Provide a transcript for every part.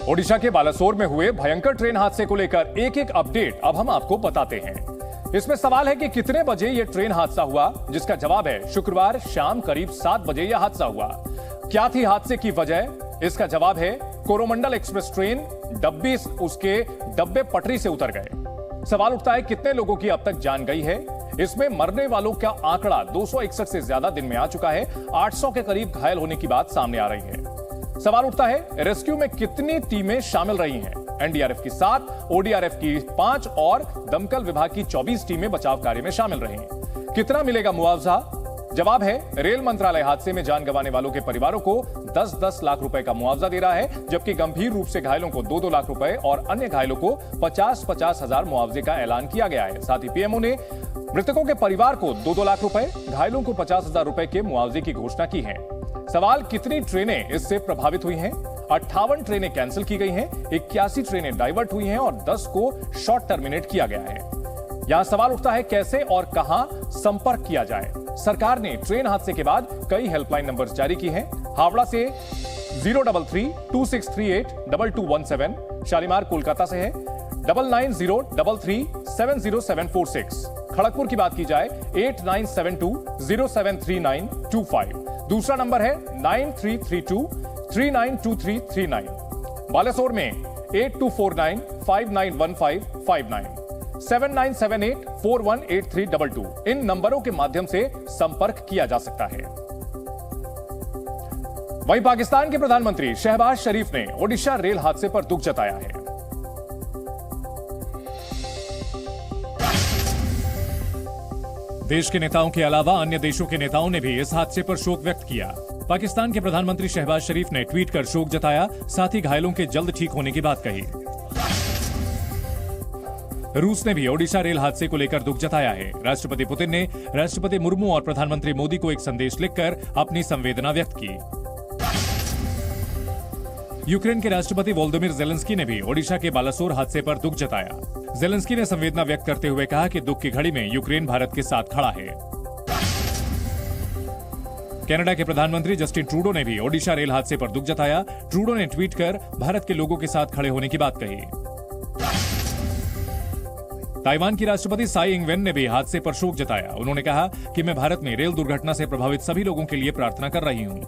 ओडिशा के बालासोर में हुए भयंकर ट्रेन हादसे को लेकर एक एक अपडेट अब हम आपको बताते हैं। इसमें सवाल है कि कितने बजे यह ट्रेन हादसा हुआ, जिसका जवाब है शुक्रवार शाम करीब 7 बजे यह हादसा हुआ। क्या थी हादसे की वजह, इसका जवाब है कोरोमंडल एक्सप्रेस ट्रेन उसके डब्बे पटरी से उतर गए। सवाल उठता है कितने लोगों की अब तक जान गई है। इसमें मरने वालों का आंकड़ा 261 से ज्यादा दिन में आ चुका है। 800 के करीब घायल होने की बात सामने आ रही है। सवाल उठता है रेस्क्यू में कितनी टीमें शामिल रही हैं। एनडीआरएफ की 7, ओडीआरएफ की 5 और दमकल विभाग की 24 टीमें बचाव कार्य में शामिल रही। कितना मिलेगा मुआवजा? जवाब है रेल मंत्रालय हादसे में जान गंवाने वालों के परिवारों को 10-10 लाख रुपए का मुआवजा दे रहा है, जबकि गंभीर रूप से घायलों को 2-2 लाख रुपए और अन्य घायलों को 50-50 हजार मुआवजे का ऐलान किया गया है। साथ ही पीएमओ ने मृतकों के परिवार को 2-2 लाख रुपए, घायलों को 50 हजार रुपए के मुआवजे की घोषणा की है। सवाल कितनी ट्रेनें इससे प्रभावित हुई हैं? 58 ट्रेनें कैंसिल की गई हैं, 81 ट्रेनें डाइवर्ट हुई हैं और 10 को शॉर्ट टर्मिनेट किया गया है। यहां सवाल उठता है कैसे और कहां संपर्क किया जाए। सरकार ने ट्रेन हादसे के बाद कई हेल्पलाइन नंबर्स जारी की हैं। हावड़ा से 033-2638-2217, शालीमार कोलकाता से है 9903370746, खड़गपुर की बात की जाए 8972073925, दूसरा नंबर है 9332392339, बालासोर में 8249591559, 7978418322। इन नंबरों के माध्यम से संपर्क किया जा सकता है। वहीं पाकिस्तान के प्रधानमंत्री शहबाज शरीफ ने ओडिशा रेल हादसे पर दुख जताया है। देश के नेताओं के अलावा अन्य देशों के नेताओं ने भी इस हादसे पर शोक व्यक्त किया। पाकिस्तान के प्रधानमंत्री शहबाज शरीफ ने ट्वीट कर शोक जताया, साथ ही घायलों के जल्द ठीक होने की बात कही। रूस ने भी ओडिशा रेल हादसे को लेकर दुख जताया है। राष्ट्रपति पुतिन ने राष्ट्रपति मुर्मू और प्रधानमंत्री मोदी को एक संदेश लिखकर अपनी संवेदना व्यक्त की। यूक्रेन के राष्ट्रपति वोलोदिमीर ज़ेलेंस्की ने भी ओडिशा के बालासोर हादसे पर दुख जताया। ज़ेलेंस्की ने संवेदना व्यक्त करते हुए कहा कि दुख की घड़ी में यूक्रेन भारत के साथ खड़ा है। कनाडा के प्रधानमंत्री जस्टिन ट्रूडो ने भी ओडिशा रेल हादसे पर दुख जताया। ट्रूडो ने ट्वीट कर भारत के लोगों के साथ खड़े होने की बात कही। ताइवान की राष्ट्रपति साई इंग-वेन ने भी हादसे पर शोक जताया। उन्होंने कहा कि मैं भारत में रेल दुर्घटना से प्रभावित सभी लोगों के लिए प्रार्थना कर रही हूं।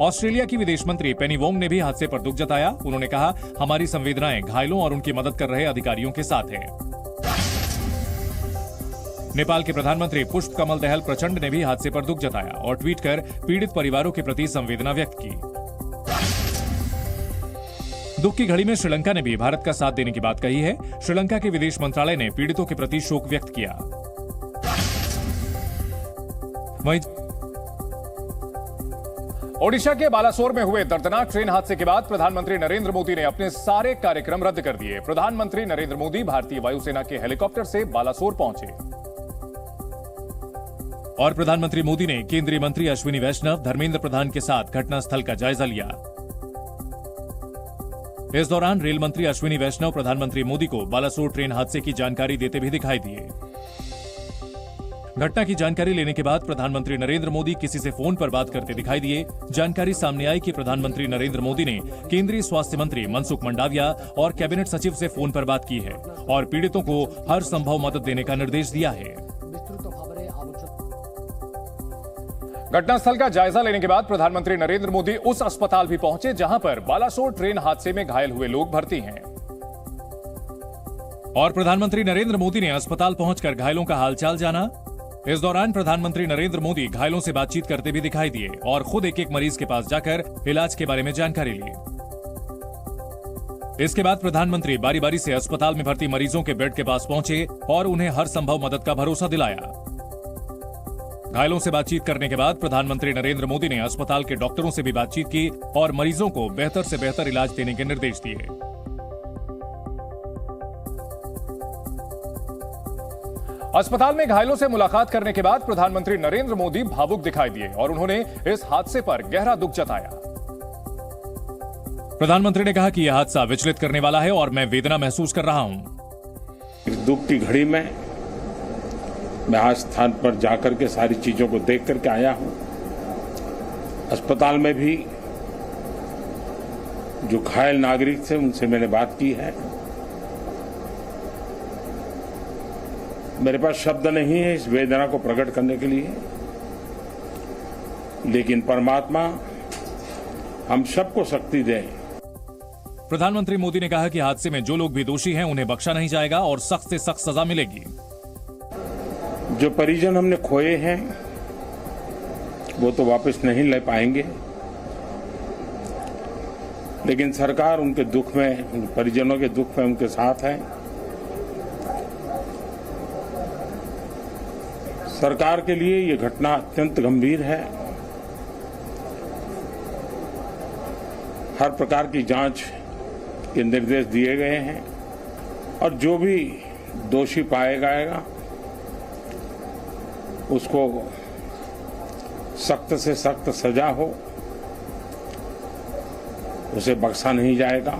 ऑस्ट्रेलिया की विदेश मंत्री पेनी वोंग ने भी हादसे पर दुख जताया। उन्होंने कहा हमारी संवेदनाएं घायलों और उनकी मदद कर रहे अधिकारियों के साथ है। नेपाल के प्रधानमंत्री पुष्प कमल दहल प्रचंड ने भी हादसे पर दुख जताया और ट्वीट कर पीड़ित परिवारों के प्रति संवेदना व्यक्त की। दुख की घड़ी में श्रीलंका ने भी भारत का साथ देने की बात कही है। श्रीलंका के विदेश मंत्रालय ने पीड़ितों के प्रति शोक व्यक्त किया। वहीं ओडिशा के बालासोर में हुए दर्दनाक ट्रेन हादसे के बाद प्रधानमंत्री नरेंद्र मोदी ने अपने सारे कार्यक्रम रद्द कर दिए। प्रधानमंत्री नरेंद्र मोदी भारतीय वायुसेना के हेलीकॉप्टर से बालासोर पहुंचे और प्रधानमंत्री मोदी ने केंद्रीय मंत्री अश्विनी वैष्णव, धर्मेंद्र प्रधान के साथ घटनास्थल का जायजा लिया। इस दौरान रेल मंत्री अश्विनी वैष्णव प्रधानमंत्री मोदी को बालासोर ट्रेन हादसे की जानकारी देते भी दिखाई दिए। घटना की जानकारी लेने के बाद प्रधानमंत्री नरेंद्र मोदी किसी से फोन पर बात करते दिखाई दिए। जानकारी सामने आई कि प्रधानमंत्री नरेंद्र मोदी ने केंद्रीय स्वास्थ्य मंत्री मनसुख मंडाविया और कैबिनेट सचिव से फोन पर बात की है और पीड़ितों को हर संभव मदद देने का निर्देश दिया है। घटनास्थल का जायजा लेने के बाद प्रधानमंत्री नरेंद्र मोदी उस अस्पताल भी पहुंचे जहां पर बालासोर ट्रेन हादसे में घायल हुए लोग भर्ती हैं। और प्रधानमंत्री नरेंद्र मोदी ने अस्पताल पहुंचकर घायलों का हालचाल जाना। इस दौरान प्रधानमंत्री नरेंद्र मोदी घायलों से बातचीत करते भी दिखाई दिए और खुद एक एक मरीज के पास जाकर इलाज के बारे में जानकारी ली। इसके बाद प्रधानमंत्री बारी बारी से अस्पताल में भर्ती मरीजों के बेड के पास पहुंचे और उन्हें हर संभव मदद का भरोसा दिलाया। घायलों से बातचीत करने के बाद प्रधानमंत्री नरेंद्र मोदी ने अस्पताल के डॉक्टरों से भी बातचीत की और मरीजों को बेहतर से बेहतर इलाज देने के निर्देश दिए। अस्पताल में घायलों से मुलाकात करने के बाद प्रधानमंत्री नरेंद्र मोदी भावुक दिखाई दिए और उन्होंने इस हादसे पर गहरा दुख जताया। प्रधानमंत्री ने कहा कि यह हादसा विचलित करने वाला है और मैं वेदना महसूस कर रहा हूं। इस दुख की घड़ी में मैं आज स्थान पर जाकर के सारी चीजों को देख करके आया हूं। अस्पताल में भी जो घायल नागरिक थे उनसे मैंने बात की है। मेरे पास शब्द नहीं है इस वेदना को प्रकट करने के लिए, लेकिन परमात्मा हम सबको शक्ति दे। प्रधानमंत्री मोदी ने कहा कि हादसे में जो लोग भी दोषी हैं उन्हें बख्शा नहीं जाएगा और सख्त से सख्त सजा मिलेगी। जो परिजन हमने खोए हैं वो तो वापस नहीं ले पाएंगे, लेकिन सरकार उनके दुख में, उन परिजनों के दुख में उनके साथ है। सरकार के लिए ये घटना अत्यंत गंभीर है। हर प्रकार की जांच के निर्देश दिए गए हैं और जो भी दोषी पाया जाएगा उसको सख्त से सख्त सजा हो, उसे बख्शा नहीं जाएगा।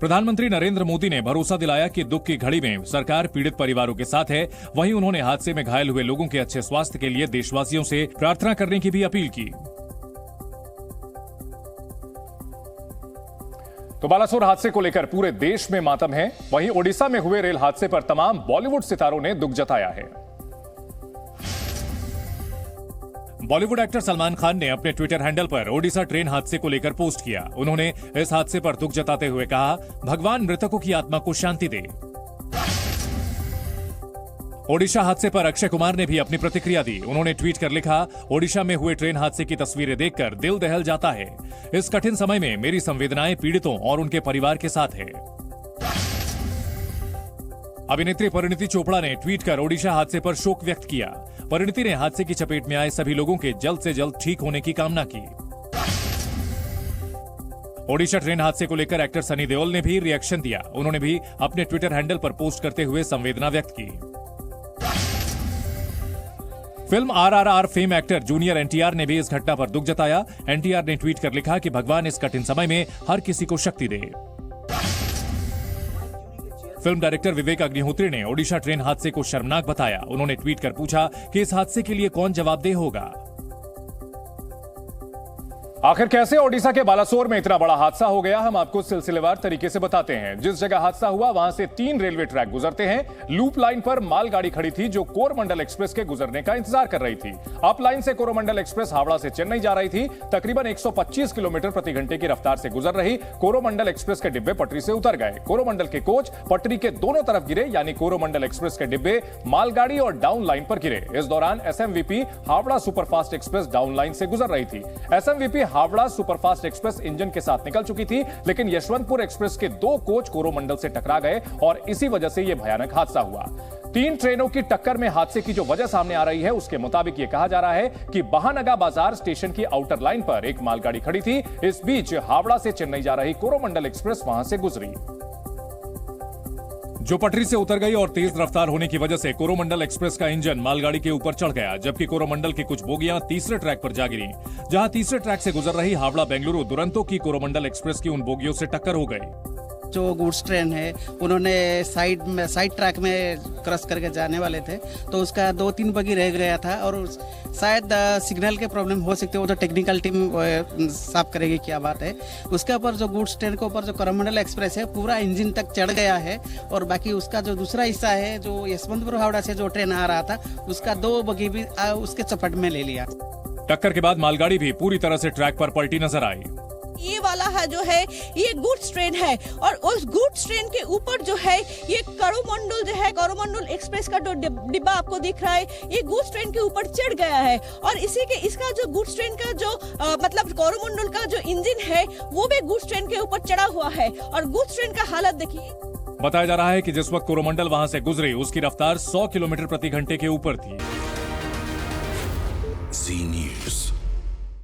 प्रधानमंत्री नरेंद्र मोदी ने भरोसा दिलाया कि दुख की घड़ी में सरकार पीड़ित परिवारों के साथ है। वहीं उन्होंने हादसे में घायल हुए लोगों के अच्छे स्वास्थ्य के लिए देशवासियों से प्रार्थना करने की भी अपील की। तो बालासोर हादसे को लेकर पूरे देश में मातम है। वहीं ओडिशा में हुए रेल हादसे पर तमाम बॉलीवुड सितारों ने दुख जताया है। बॉलीवुड एक्टर सलमान खान ने अपने ट्विटर हैंडल पर ओडिशा ट्रेन हादसे को लेकर पोस्ट किया। उन्होंने इस हादसे पर दुख जताते हुए कहा, भगवान मृतकों की आत्मा को शांति दे। ओडिशा हादसे पर अक्षय कुमार ने भी अपनी प्रतिक्रिया दी। उन्होंने ट्वीट कर लिखा, ओडिशा में हुए ट्रेन हादसे की तस्वीरें देखकर दिल दहल जाता है। इस कठिन समय में मेरी संवेदनाएं पीड़ितों और उनके परिवार के साथ है। अभिनेत्री परिणीति चोपड़ा ने ट्वीट कर ओडिशा हादसे पर शोक व्यक्त किया। परिणीति ने हादसे की चपेट में आए सभी लोगों के जल्द से जल्द ठीक होने की कामना की। ओडिशा ट्रेन हादसे को लेकर एक्टर सनी देओल ने भी रिएक्शन दिया। उन्होंने भी अपने ट्विटर हैंडल पर पोस्ट करते हुए संवेदना व्यक्त की। Film RRR fame actor junior NTR ने भी इस घटना पर दुख जताया। NTR ने ट्वीट कर लिखा कि भगवान इस कठिन समय में हर किसी को शक्ति दे। फिल्म डायरेक्टर विवेक अग्निहोत्री ने ओडिशा ट्रेन हादसे को शर्मनाक बताया। उन्होंने ट्वीट कर पूछा कि इस हादसे के लिए कौन जवाबदेह होगा। आखिर कैसे ओडिशा के बालासोर में इतना बड़ा हादसा हो गया, हम आपको सिलसिलेवार तरीके से बताते हैं। जिस जगह हादसा हुआ वहां से 3 रेलवे ट्रैक गुजरते हैं। लूप लाइन पर मालगाड़ी खड़ी थी जो कोरोमंडल एक्सप्रेस के गुजरने का इंतजार कर रही थी। अप लाइन से कोरोमंडल एक्सप्रेस हावड़ा से चेन्नई जा रही थी। तकरीबन 125 किलोमीटर प्रति घंटे की रफ्तार से गुजर रही कोरोमंडल एक्सप्रेस के डिब्बे पटरी से उतर गए। कोरोमंडल के कोच पटरी के दोनों तरफ गिरे, यानी कोरोमंडल एक्सप्रेस के डिब्बे मालगाड़ी और डाउन लाइन पर गिरे। इस दौरान SMVP Howrah superfast express down line से गुजर रही थी। SMVP Howrah superfast express engine के साथ निकल चुकी थी, लेकिन यशवंतपुर एक्सप्रेस के 2 कोच कोरोमंडल से टकरा गए और इसी वजह से यह भयानक हादसा हुआ। 3 ट्रेनों की टक्कर में हादसे की जो वजह सामने आ रही है उसके मुताबिक यह कहा जा रहा है कि बहानगा बाजार स्टेशन की आउटर लाइन पर एक मालगाड़ी खड़ी थी। इस बीच हावड़ा से चेन्नई जा रही कोरोमंडल एक्सप्रेस वहां से गुजरी, जो पटरी से उतर गई और तेज रफ्तार होने की वजह से कोरोमंडल एक्सप्रेस का इंजन मालगाड़ी के ऊपर चढ़ गया, जबकि कोरोमंडल की कुछ बोगियां तीसरे ट्रैक पर जा गिरी। जहां तीसरे ट्रैक से गुजर रही हावड़ा बेंगलुरु दुरंतो की कोरोमंडल एक्सप्रेस की उन बोगियों से टक्कर हो गई। जो गुड्स ट्रेन है उन्होंने साइड ट्रैक में क्रॉस करके जाने वाले थे, तो उसका 2-3 बगी रह गया था और शायद सिग्नल के प्रॉब्लम हो सकते, वो तो टेक्निकल टीम साफ करेगी क्या बात है। उसके ऊपर जो गुड्स ट्रेन के ऊपर जो कोरोमंडल एक्सप्रेस है पूरा इंजन तक चढ़ गया है और बाकी उसका जो दूसरा हिस्सा है जो यशवंतपुर हावड़ा से जो ट्रेन आ रहा था उसका 2 बगी भी उसके चपेट में ले लिया। टक्कर के बाद मालगाड़ी भी पूरी तरह से ट्रैक पर पलटी नजर आई। ये वाला है जो है ये गुड्स ट्रेन है और उस गुड्स ट्रेन के ऊपर जो है ये कोरोमंडल जो है, कोरोमंडल एक्सप्रेस का जो डिब्बा आपको दिख रहा है ये गुड्स ट्रेन के ऊपर चढ़ गया है और इसका जो गुड्स ट्रेन का जो मतलब कोरोमंडल का जो इंजन है वो भी गुड्स ट्रेन के ऊपर चढ़ा हुआ है और गुड्स ट्रेन का हालत देखिए। बताया जा रहा है कि जिस वक्त कोरोमंडल वहां से गुजरी उसकी रफ्तार 100 किलोमीटर प्रति घंटे के ऊपर थी। Z News।